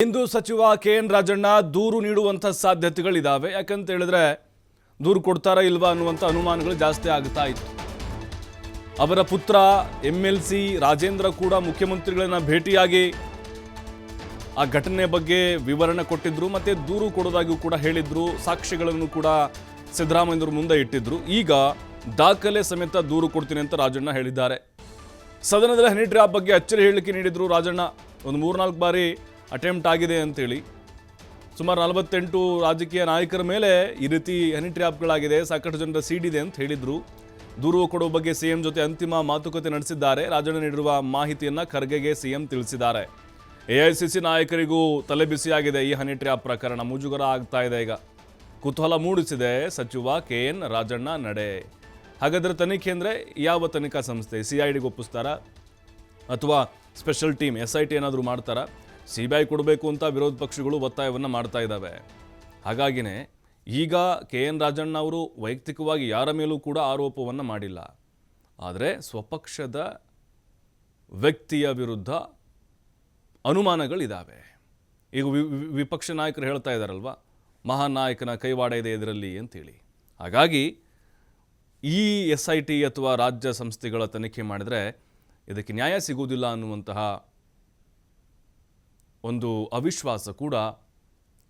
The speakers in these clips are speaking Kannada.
ಇಂದು ಸಚಿವ ಕೆಎನ್ ರಾಜಣ್ಣ ದೂರು ನೀಡುವಂತ ಸಾಧ್ಯತೆಗಳಿದಾವೆ. ಯಾಕಂತ ಹೇಳಿದ್ರೆ ದೂರು ಕೊಡ್ತಾರಾ ಇಲ್ವಾ ಅನ್ನುವಂತ ಅನುಮಾನಗಳು ಜಾಸ್ತಿ ಆಗ್ತಾ ಇತ್ತು. ಅವರ ಪುತ್ರ MLC ರಾಜೇಂದ್ರ ಕೂಡ ಮುಖ್ಯಮಂತ್ರಿಗಳನ್ನ ಭೇಟಿಯಾಗಿ ಆ ಘಟನೆ ಬಗ್ಗೆ ವಿವರಣೆ ಕೊಟ್ಟಿದ್ರು, ಮತ್ತೆ ದೂರು ಕೊಡೋದಾಗಿಯೂ ಕೂಡ ಹೇಳಿದ್ರು. ಸಾಕ್ಷ್ಯಗಳನ್ನು ಕೂಡ ಸಿದ್ದರಾಮಯ್ಯನವರು ಮುಂದೆ ಇಟ್ಟಿದ್ರು. ಈಗ ದಾಖಲೆ ಸಮೇತ ದೂರು ಕೊಡ್ತೀನಿ ಅಂತ ರಾಜಣ್ಣ ಹೇಳಿದ್ದಾರೆ. ಸದನದಲ್ಲಿ ಹನಿ ಟ್ರ್ಯಾಪ್ ಬಗ್ಗೆ ಅಚ್ಚರಿ ಹೇಳಿಕೆ ನೀಡಿದ್ರು ರಾಜಣ್ಣ. ಒಂದು 3-4 ಬಾರಿ ಅಟೆಂಪ್ಟ್ ಆಗಿದೆ ಅಂತೇಳಿ ಸುಮಾರು 48 ರಾಜಕೀಯ ನಾಯಕರ ಮೇಲೆ ಈ ರೀತಿ ಹನಿ ಟ್ರ್ಯಾಪ್ಗಳಾಗಿದೆ, ಸಾಕಷ್ಟು ಜನರ ಸೀಡಿದೆ ಅಂತ ಹೇಳಿದ್ರು. ದೂರು ಕೊಡುವ ಬಗ್ಗೆ ಸಿಎಂ ಜೊತೆ ಅಂತಿಮ ಮಾತುಕತೆ ನಡೆಸಿದ್ದಾರೆ. ರಾಜಣ್ಣ ನೀಡಿರುವ ಮಾಹಿತಿಯನ್ನ ಖರ್ಗೆಗೆ ಸಿಎಂ ತಿಳಿಸಿದ್ದಾರೆ. AICC ನಾಯಕರಿಗೂ ತಲೆ ಬಿಸಿಯಾಗಿದೆ ಈ ಹನಿ ಟ್ರ್ಯಾಪ್ ಪ್ರಕರಣ. ಮುಜುಗರ ಆಗ್ತಾ ಇದೆ. ಈಗ ಕುತೂಹಲ ಮೂಡಿಸಿದೆ ಸಚಿವ KN ರಾಜಣ್ಣ ನಡೆ. ಹಾಗಾದ್ರೆ ತನಿಖೆ ಅಂದರೆ ಯಾವ ತನಿಖಾ ಸಂಸ್ಥೆ? CIDಗೆ ಒಪ್ಪಿಸ್ತಾರಾ ಅಥವಾ ಸ್ಪೆಷಲ್ ಟೀಮ್ SIT ಏನಾದರೂ ಮಾಡ್ತಾರಾ? CBI ಕೊಡಬೇಕು ಅಂತ ವಿರೋಧ ಪಕ್ಷಗಳು ಒತ್ತಾಯವನ್ನು ಮಾಡ್ತಾ ಇದ್ದಾವೆ. ಹಾಗಾಗಿನೇ ಈಗ KN ರಾಜಣ್ಣ ಅವರು ವೈಯಕ್ತಿಕವಾಗಿ ಯಾರ ಮೇಲೂ ಕೂಡ ಆರೋಪವನ್ನು ಮಾಡಿಲ್ಲ. ಆದರೆ ಸ್ವಪಕ್ಷದ ವ್ಯಕ್ತಿಯ ವಿರುದ್ಧ ಅನುಮಾನಗಳಿದ್ದಾವೆ. ಈಗ ವಿಪಕ್ಷ ನಾಯಕರು ಹೇಳ್ತಾ ಇದ್ದಾರಲ್ವ, ಮಹಾನ್ ನಾಯಕನ ಕೈವಾಡ ಇದೆ ಇದರಲ್ಲಿ ಅಂತೇಳಿ. ಹಾಗಾಗಿ ಈ SIT ಅಥವಾ ರಾಜ್ಯ ಸಂಸ್ಥೆಗಳ ತನಿಖೆ ಮಾಡಿದರೆ ಇದಕ್ಕೆ ನ್ಯಾಯ ಸಿಗುವುದಿಲ್ಲ ಅನ್ನುವಂತಹ ಒಂದು ಅವಿಶ್ವಾಸ ಕೂಡ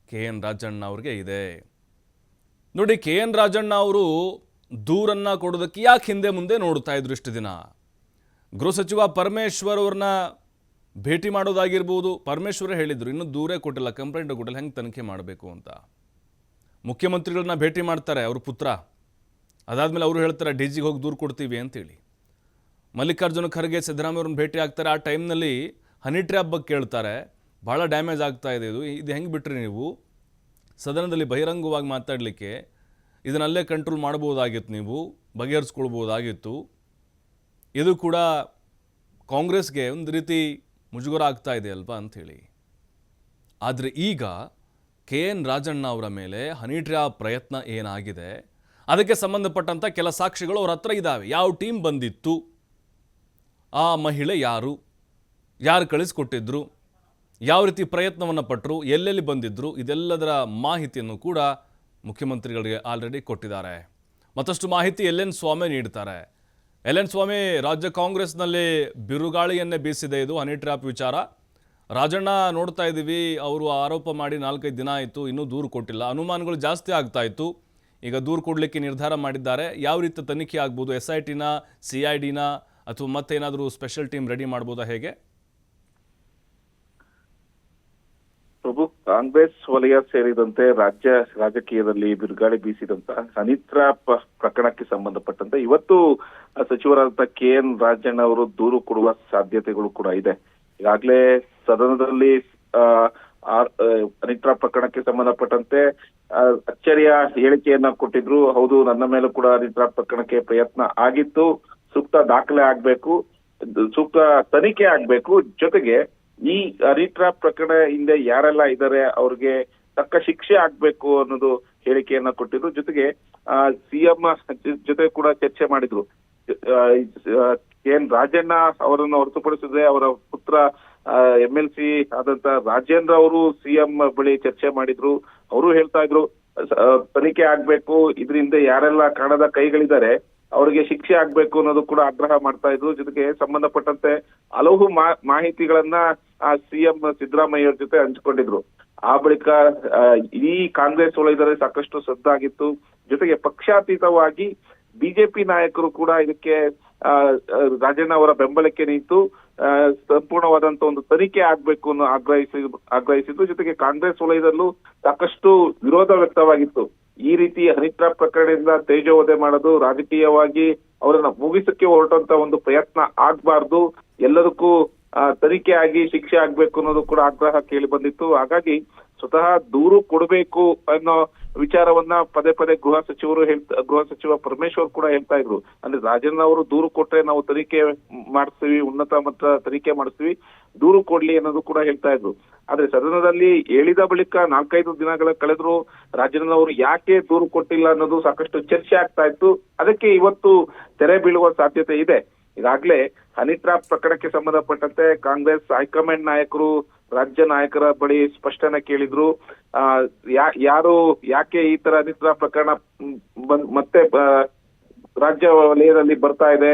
KN ರಾಜಣ್ಣ ಅವ್ರಿಗೆ ಇದೆ. ನೋಡಿ, KN ರಾಜಣ್ಣ ಅವರು ದೂರನ್ನು ಕೊಡೋದಕ್ಕೆ ಯಾಕೆ ಹಿಂದೆ ಮುಂದೆ ನೋಡ್ತಾ ಇದ್ರು ಇಷ್ಟು ದಿನ? ಗೃಹ ಸಚಿವ ಪರಮೇಶ್ವರ್ ಅವ್ರನ್ನ ಭೇಟಿ ಮಾಡೋದಾಗಿರ್ಬೋದು. ಪರಮೇಶ್ವರ ಹೇಳಿದ್ರು ಇನ್ನೂ ದೂರೇ ಕೊಟ್ಟಿಲ್ಲ, ಕಂಪ್ಲೇಂಟ್ ಕೊಟ್ಟಿಲ್ಲ, ಹೆಂಗೆ ತನಿಖೆ ಮಾಡಬೇಕು ಅಂತ. ಮುಖ್ಯಮಂತ್ರಿಗಳನ್ನ ಭೇಟಿ ಮಾಡ್ತಾರೆ ಅವ್ರ ಪುತ್ರ. ಅದಾದಮೇಲೆ ಅವರು ಹೇಳ್ತಾರೆ DGಗೆ ಹೋಗಿ ದೂರು ಕೊಡ್ತೀವಿ ಅಂತೇಳಿ. ಮಲ್ಲಿಕಾರ್ಜುನ ಖರ್ಗೆ ಸಿದ್ದರಾಮಯ್ಯವ್ರನ್ನ ಭೇಟಿ ಆಗ್ತಾರೆ. ಆ ಟೈಮ್ನಲ್ಲಿ ಹನಿ ಟ್ರ್ಯಾಪ್ ಬಗ್ಗೆ ಕೇಳ್ತಾರೆ. ಭಾಳ ಡ್ಯಾಮೇಜ್ ಆಗ್ತಾ ಇದೆ ಇದು ಹೆಂಗೆ ಬಿಟ್ರಿ ನೀವು? ಸದನದಲ್ಲಿ ಬಹಿರಂಗವಾಗಿ ಮಾತಾಡಲಿಕ್ಕೆ ಇದನ್ನಲ್ಲೇ ಕಂಟ್ರೋಲ್ ಮಾಡ್ಬೋದಾಗಿತ್ತು, ನೀವು ಬಗೆಹರಿಸ್ಕೊಳ್ಬೋದಾಗಿತ್ತು. ಇದು ಕೂಡ ಕಾಂಗ್ರೆಸ್ಗೆ ಒಂದು ರೀತಿ ಮುಜುಗರ ಆಗ್ತಾ ಇದೆ ಅಲ್ವಾ ಅಂಥೇಳಿ. ಆದರೆ ಈಗ KN ರಾಜಣ್ಣ ಅವರ ಮೇಲೆ ಹನಿ ಟ್ರ್ಯಾಪ್ ಪ್ರಯತ್ನ ಏನಾಗಿದೆ, ಅದಕ್ಕೆ ಸಂಬಂಧಪಟ್ಟಂಥ ಕೆಲ ಸಾಕ್ಷಿಗಳು ಅವ್ರ ಹತ್ರ ಇದ್ದಾವೆ. ಯಾವ ಟೀಮ್ ಬಂದಿತ್ತು, ಆ ಮಹಿಳೆ ಯಾರು ಕಳಿಸ್ಕೊಟ್ಟಿದ್ರು, ಯಾವ ರೀತಿ ಪ್ರಯತ್ನವನ್ನು ಪಟ್ಟರು, ಎಲ್ಲೆಲ್ಲಿ ಬಂದಿದ್ದರು, ಇದೆಲ್ಲದರ ಮಾಹಿತಿಯನ್ನು ಕೂಡ ಮುಖ್ಯಮಂತ್ರಿಗಳಿಗೆ ಆಲ್ರೆಡಿ ಕೊಟ್ಟಿದ್ದಾರೆ. ಮತ್ತಷ್ಟು ಮಾಹಿತಿ LN ಸ್ವಾಮಿ ನೀಡ್ತಾರೆ. LN ಸ್ವಾಮಿ, ರಾಜ್ಯ ಕಾಂಗ್ರೆಸ್ನಲ್ಲಿ ಬಿರುಗಾಳಿಯನ್ನೇ ಬೀಸಿದೆ ಇದು ಹನಿ ಟ್ರ್ಯಾಪ್ ವಿಚಾರ. ರಾಜಣ್ಣ ನೋಡ್ತಾ ಇದ್ದೀವಿ, ಅವರು ಆರೋಪ ಮಾಡಿ 4-5 ದಿನ ಆಯಿತು, ಇನ್ನೂ ದೂರು ಕೊಟ್ಟಿಲ್ಲ. ಅನುಮಾನಗಳು ಜಾಸ್ತಿ ಆಗ್ತಾ ಇತ್ತು. ಈಗ ದೂರು ಕೊಡಲಿಕ್ಕೆ ನಿರ್ಧಾರ ಮಾಡಿದ್ದಾರೆ. ಯಾವ ರೀತಿ ತನಿಖೆ ಆಗ್ಬೋದು? SITನ, CIDನ ಅಥವಾ ಮತ್ತೇನಾದರೂ ಸ್ಪೆಷಲ್ ಟೀಮ್ ರೆಡಿ ಮಾಡ್ಬೋದಾ, ಹೇಗೆ? ಪ್ರಭು, ಕಾಂಗ್ರೆಸ್ ವಲಯ ಸೇರಿದಂತೆ ರಾಜ್ಯ ರಾಜಕೀಯದಲ್ಲಿ ಬಿರುಗಾಳಿ ಬೀಸಿದಂತ ಹನಿ ಟ್ರ್ಯಾಪ್ ಪ್ರಕರಣಕ್ಕೆ ಸಂಬಂಧಪಟ್ಟಂತೆ ಇವತ್ತು ಸಚಿವರಾದ KN ರಾಜಣ್ಣ ಅವರು ದೂರು ಕೊಡುವ ಸಾಧ್ಯತೆಗಳು ಕೂಡ ಇದೆ. ಈಗಾಗಲೇ ಸದನದಲ್ಲಿ ಹನಿ ಟ್ರ್ಯಾಪ್ ಪ್ರಕರಣಕ್ಕೆ ಸಂಬಂಧಪಟ್ಟಂತೆ ಅಚ್ಚರಿಯ ಹೇಳಿಕೆಯನ್ನ ಕೊಟ್ಟಿದ್ರು. ಹೌದು, ನನ್ನ ಮೇಲೂ ಕೂಡ ಹನಿ ಟ್ರ್ಯಾಪ್ ಪ್ರಕರಣಕ್ಕೆ ಪ್ರಯತ್ನ ಆಗಿತ್ತು, ಸೂಕ್ತ ದಾಖಲೆ ಆಗ್ಬೇಕು, ಸೂಕ್ತ ತನಿಖೆ ಆಗ್ಬೇಕು, ಜೊತೆಗೆ ಈ ಹನಿ ಟ್ರ್ಯಾಪ್ ಪ್ರಕರಣ ಹಿಂದೆ ಯಾರೆಲ್ಲ ಇದ್ದಾರೆ ಅವ್ರಿಗೆ ತಕ್ಕ ಶಿಕ್ಷೆ ಆಗ್ಬೇಕು ಅನ್ನೋದು ಹೇಳಿಕೆಯನ್ನ ಕೊಟ್ಟಿದ್ರು. ಜೊತೆಗೆ CM ಜೊತೆ ಕೂಡ ಚರ್ಚೆ ಮಾಡಿದ್ರು. KN ರಾಜಣ್ಣ ಅವರನ್ನು ಹೊರತುಪಡಿಸಿದ್ರೆ ಅವರ ಪುತ್ರ MLC ಆದಂತ ರಾಜೇಂದ್ರ ಅವರು CM ಬಳಿ ಚರ್ಚೆ ಮಾಡಿದ್ರು. ಅವರು ಹೇಳ್ತಾ ಇದ್ರು ತನಿಖೆ ಆಗ್ಬೇಕು, ಇದರಿಂದ ಯಾರೆಲ್ಲ ಕಾಣದ ಕೈಗಳಿದ್ದಾರೆ ಅವರಿಗೆ ಶಿಕ್ಷೆ ಆಗ್ಬೇಕು ಅನ್ನೋದು ಕೂಡ ಆಗ್ರಹ ಮಾಡ್ತಾ ಇದ್ರು. ಜೊತೆಗೆ ಸಂಬಂಧಪಟ್ಟಂತೆ ಹಲವು ಮಾಹಿತಿಗಳನ್ನ CM ಸಿದ್ದರಾಮಯ್ಯ ಅವ್ರ ಜೊತೆ ಹಂಚಿಕೊಂಡಿದ್ರು. ಆ ಬಳಿಕ ಈ ಕಾಂಗ್ರೆಸ್ ವಲಯದಲ್ಲಿ ಸಾಕಷ್ಟು ಸದ್ದಾಗಿತ್ತು. ಜೊತೆಗೆ ಪಕ್ಷಾತೀತವಾಗಿ ಬಿಜೆಪಿ ನಾಯಕರು ಕೂಡ ಇದಕ್ಕೆ ರಾಜಣ್ಣ ಅವರ ಬೆಂಬಲಕ್ಕೆ ನಿಂತು ಸಂಪೂರ್ಣವಾದಂತ ಒಂದು ತನಿಖೆ ಆಗ್ಬೇಕು ಅನ್ನೋ ಆಗ್ರಹಿಸಿದ್ದು. ಜೊತೆಗೆ ಕಾಂಗ್ರೆಸ್ ವಲಯದಲ್ಲೂ ಸಾಕಷ್ಟು ವಿರೋಧ ವ್ಯಕ್ತವಾಗಿತ್ತು. ಈ ರೀತಿ ಹನಿ ಟ್ರ್ಯಾಪ್ ಪ್ರಕರಣದಿಂದ ತೇಜೋವಧೆ ಮಾಡೋದು, ರಾಜಕೀಯವಾಗಿ ಅವರನ್ನ ಮುಗಿಸಕ್ಕೆ ಹೊರಟಂತ ಒಂದು ಪ್ರಯತ್ನ ಆಗ್ಬಾರ್ದು, ಎಲ್ಲದಕ್ಕೂ ತನಿಖೆ ಆಗಿ ಶಿಕ್ಷೆ ಆಗ್ಬೇಕು ಅನ್ನೋದು ಕೂಡ ಆಗ್ರಹ ಕೇಳಿ ಬಂದಿತ್ತು. ಹಾಗಾಗಿ ಸ್ವತಃ ದೂರು ಕೊಡಬೇಕು ಅನ್ನೋ ವಿಚಾರವನ್ನ ಪದೇ ಪದೇ ಗೃಹ ಸಚಿವ ಪರಮೇಶ್ವರ್ ಕೂಡ ಹೇಳ್ತಾ ಇದ್ರು. ಅಂದ್ರೆ ರಾಜಣ್ಣ ಅವರು ದೂರು ಕೊಟ್ರೆ ನಾವು ತನಿಖೆ ಮಾಡಿಸ್ತೀವಿ, ಉನ್ನತ ಮಟ್ಟ ತನಿಖೆ ಮಾಡಿಸ್ತೀವಿ, ದೂರು ಕೊಡ್ಲಿ ಅನ್ನೋದು ಕೂಡ ಹೇಳ್ತಾ ಇದ್ರು. ಆದ್ರೆ ಸದನದಲ್ಲಿ ಹೇಳಿದ ಬಳಿಕ 4-5 ದಿನಗಳ ಕಳೆದ್ರು ರಾಜಣ್ಣ ಅವರು ಯಾಕೆ ದೂರು ಕೊಟ್ಟಿಲ್ಲ ಅನ್ನೋದು ಸಾಕಷ್ಟು ಚರ್ಚೆ ಆಗ್ತಾ ಇತ್ತು. ಅದಕ್ಕೆ ಇವತ್ತು ತೆರೆ ಬೀಳುವ ಸಾಧ್ಯತೆ ಇದೆ. ಈಗಾಗಲೇ ಹನಿ ಟ್ರ್ಯಾಪ್ ಪ್ರಕರಣಕ್ಕೆ ಸಂಬಂಧಪಟ್ಟಂತೆ ಕಾಂಗ್ರೆಸ್ ಹೈಕಮಾಂಡ್ ನಾಯಕರು ರಾಜ್ಯ ನಾಯಕರ ಬಳಿ ಸ್ಪಷ್ಟನೆ ಕೇಳಿದ್ರು. ಯಾರು ಯಾಕೆ ಈ ತರ ಹನಿ ಟ್ರ್ಯಾಪ್ ಪ್ರಕರಣ ಮತ್ತೆ ರಾಜ್ಯ ವಲಯದಲ್ಲಿ ಬರ್ತಾ ಇದೆ,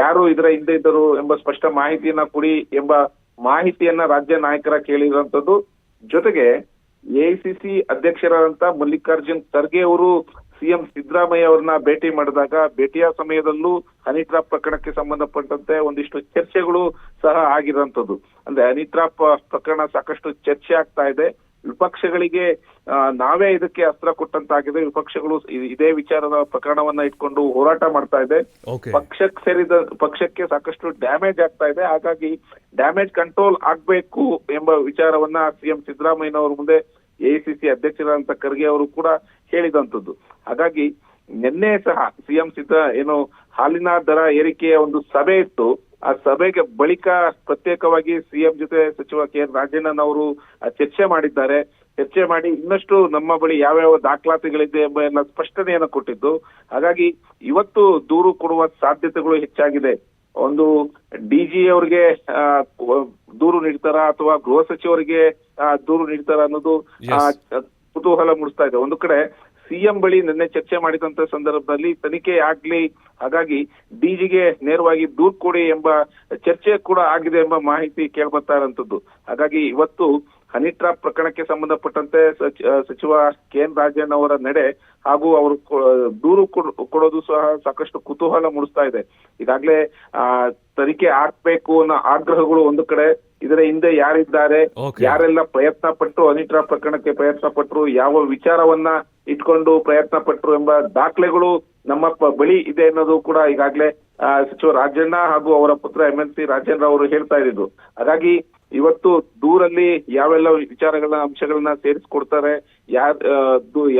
ಯಾರು ಇದರ ಹಿಂದೆ ಇದ್ದರು ಎಂಬ ಸ್ಪಷ್ಟ ಮಾಹಿತಿಯನ್ನ ಕೊಡಿ ಎಂಬ ಮಾಹಿತಿಯನ್ನ ರಾಜ್ಯ ನಾಯಕರ ಕೇಳಿರುವಂತದ್ದು. ಜೊತೆಗೆ ಎಐಸಿಸಿ ಅಧ್ಯಕ್ಷರಾದಂತ ಮಲ್ಲಿಕಾರ್ಜುನ್ ಖರ್ಗೆ ಅವರು ಸಿಎಂ ಸಿದ್ದರಾಮಯ್ಯ ಅವರನ್ನ ಭೇಟಿ ಮಾಡಿದಾಗ ಭೇಟಿಯ ಸಮಯದಲ್ಲೂ ಹನಿ ಟ್ರ್ಯಾಪ್ ಪ್ರಕರಣಕ್ಕೆ ಸಂಬಂಧಪಟ್ಟಂತೆ ಒಂದಿಷ್ಟು ಚರ್ಚೆಗಳು ಸಹ ಆಗಿರುವಂತದ್ದು. ಅಂದ್ರೆ ಹನಿ ಟ್ರ್ಯಾಪ್ ಪ್ರಕರಣ ಸಾಕಷ್ಟು ಚರ್ಚೆ ಆಗ್ತಾ ಇದೆ. ವಿಪಕ್ಷಗಳಿಗೆ ನಾವೇ ಇದಕ್ಕೆ ಅಸ್ತ್ರ ಕೊಟ್ಟಂತಾಗಿದೆ. ವಿಪಕ್ಷಗಳು ಇದೇ ವಿಚಾರದ ಪ್ರಕರಣವನ್ನ ಇಟ್ಕೊಂಡು ಹೋರಾಟ ಮಾಡ್ತಾ ಇದೆ. ಪಕ್ಷಕ್ಕೆ ಸಾಕಷ್ಟು ಡ್ಯಾಮೇಜ್ ಆಗ್ತಾ ಇದೆ. ಹಾಗಾಗಿ ಡ್ಯಾಮೇಜ್ ಕಂಟ್ರೋಲ್ ಆಗ್ಬೇಕು ಎಂಬ ವಿಚಾರವನ್ನ ಸಿಎಂ ಸಿದ್ದರಾಮಯ್ಯನವರ ಮುಂದೆ ಎಐಸಿಸಿ ಅಧ್ಯಕ್ಷರಾದಂತ ಖರ್ಗೆ ಅವರು ಕೂಡ ಹೇಳಿದಂತದ್ದು. ಹಾಗಾಗಿ ನಿನ್ನೆ ಸಹ ಸಿಎಂ ಏನು ಹಾಲಿನ ದರ ಏರಿಕೆಯ ಒಂದು ಸಭೆ ಇತ್ತು. ಆ ಸಭೆಗೆ ಬಳಿಕ ಪ್ರತ್ಯೇಕವಾಗಿ ಸಿಎಂ ಜೊತೆ ಸಚಿವ KN ರಾಜಣ್ಣನ್ ಅವರು ಚರ್ಚೆ ಮಾಡಿದ್ದಾರೆ. ಚರ್ಚೆ ಮಾಡಿ ಇನ್ನಷ್ಟು ನಮ್ಮ ಬಳಿ ಯಾವ್ಯಾವ ದಾಖಲಾತಿಗಳಿದೆ ಎಂಬ ಎಲ್ಲ ಸ್ಪಷ್ಟನೆಯನ್ನು ಕೊಟ್ಟಿದ್ದು. ಹಾಗಾಗಿ ಇವತ್ತು ದೂರು ಕೊಡುವ ಸಾಧ್ಯತೆಗಳು ಹೆಚ್ಚಾಗಿದೆ. ಒಂದು ಡಿಜಿ ಅವರಿಗೆ ದೂರು ನೀಡ್ತಾರ ಅಥವಾ ಗೃಹ ಸಚಿವರಿಗೆ ದೂರು ನೀಡ್ತಾರ ಅನ್ನೋದು ಕುತೂಹಲ ಮೂಡಿಸ್ತಾ ಇದೆ. ಒಂದು ಕಡೆ ಸಿಎಂ ಬಳಿ ನಿನ್ನೆ ಚರ್ಚೆ ಮಾಡಿದಂತ ಸಂದರ್ಭದಲ್ಲಿ ತನಿಖೆ ಆಗ್ಲಿ, ಹಾಗಾಗಿ ಡಿಜಿಗೆ ನೇರವಾಗಿ ದೂರು ಕೊಡಿ ಎಂಬ ಚರ್ಚೆ ಕೂಡ ಆಗಿದೆ ಎಂಬ ಮಾಹಿತಿ ಕೇಳ್ಬರ್ತಾ ಇರುವಂತದ್ದು. ಹಾಗಾಗಿ ಇವತ್ತು ಹನಿ ಟ್ರ್ಯಾಪ್ ಪ್ರಕರಣಕ್ಕೆ ಸಂಬಂಧಪಟ್ಟಂತೆ ಸಚಿವ KN ರಾಜಣ್ಣ ಅವರ ನಡೆ ಹಾಗೂ ಅವರು ದೂರು ಕೊಡೋದು ಸಹ ಸಾಕಷ್ಟು ಕುತೂಹಲ ಮೂಡಿಸ್ತಾ ಇದೆ. ಈಗಾಗಲೇ ತನಿಖೆ ಆಗ್ಬೇಕು ಅನ್ನೋ ಆಗ್ರಹಗಳು ಒಂದು ಕಡೆ, ಇದರ ಹಿಂದೆ ಯಾರಿದ್ದಾರೆ, ಯಾರೆಲ್ಲ ಪ್ರಯತ್ನ ಪಟ್ಟರು, ಹನಿ ಟ್ರ್ಯಾಪ್ ಪ್ರಕರಣಕ್ಕೆ ಪ್ರಯತ್ನ ಪಟ್ಟರು, ಯಾವ ವಿಚಾರವನ್ನ ಇಟ್ಕೊಂಡು ಪ್ರಯತ್ನ ಪಟ್ಟರು ಎಂಬ ದಾಖಲೆಗಳು ನಮ್ಮ ಬಳಿ ಇದೆ ಅನ್ನೋದು ಕೂಡ ಈಗಾಗಲೇ ಸಚಿವ ರಾಜಣ್ಣ ಹಾಗೂ ಅವರ ಪುತ್ರ MLC ರಾಜೇಂದ್ರ ಅವರು ಹೇಳ್ತಾ ಇದ್ರು. ಹಾಗಾಗಿ ಇವತ್ತು ದೂರಲ್ಲಿ ಯಾವೆಲ್ಲ ಅಂಶಗಳನ್ನ ಸೇರಿಸ್ಕೊಡ್ತಾರೆ,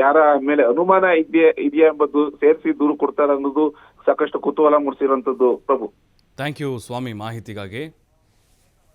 ಯಾರ ಮೇಲೆ ಅನುಮಾನ ಇದೆಯಾ ಎಂಬುದು ಸೇರಿಸಿ ದೂರು ಕೊಡ್ತಾರೆ ಅನ್ನೋದು ಸಾಕಷ್ಟು ಕುತೂಹಲ ಮೂಡಿಸಿರುವಂತದ್ದು. ಪ್ರಭು, ಥ್ಯಾಂಕ್ ಯು ಸ್ವಾಮಿ ಮಾಹಿತಿಗಾಗಿ.